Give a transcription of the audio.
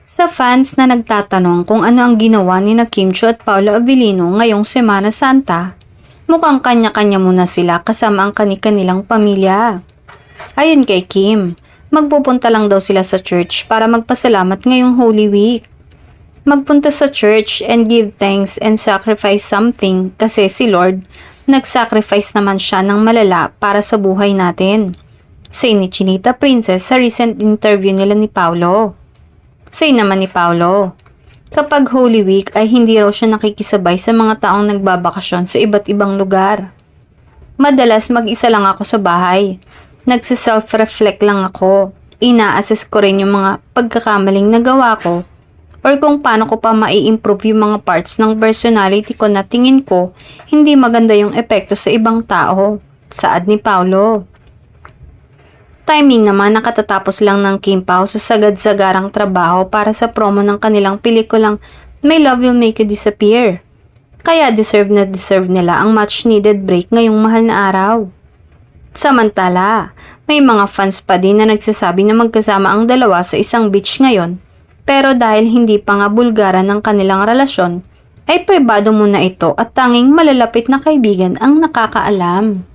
Sa fans na nagtatanong kung ano ang ginawa ni na Kim Chiu at Paolo Abilino ngayong Semana Santa, mukhang kanya-kanya muna sila kasama ang kani-kanilang pamilya. Ayon kay Kim, magpupunta lang daw sila sa church para magpasalamat ngayong Holy Week. Magpunta sa church and give thanks and sacrifice something kasi si Lord, nag-sacrifice naman siya ng malala para sa buhay natin. Say ni Chinita Princess sa recent interview nila ni Paolo. Say naman ni Paolo, kapag Holy Week ay hindi raw siya nakikisabay sa mga taong nagbabakasyon sa iba't ibang lugar. Madalas mag-isa lang ako sa bahay. Nagsiself-reflect lang ako. Ina-assess ko rin yung mga pagkakamaling nagawa ko or kung paano ko pa mai-improve yung mga parts ng personality ko na tingin ko hindi maganda yung epekto sa ibang tao. Saad ni Paolo. Timing naman nakatatapos lang ng Kim Pao sa sagad-sagarang trabaho para sa promo ng kanilang pelikulang My Love Will Make You Disappear. Kaya deserve na deserve nila ang much needed break ngayong mahal na araw. Samantala, may mga fans pa din na nagsasabi na magkasama ang dalawa sa isang beach ngayon. Pero dahil hindi pa nga bulgaran ng kanilang relasyon, ay pribado muna ito at tanging malalapit na kaibigan ang nakakaalam.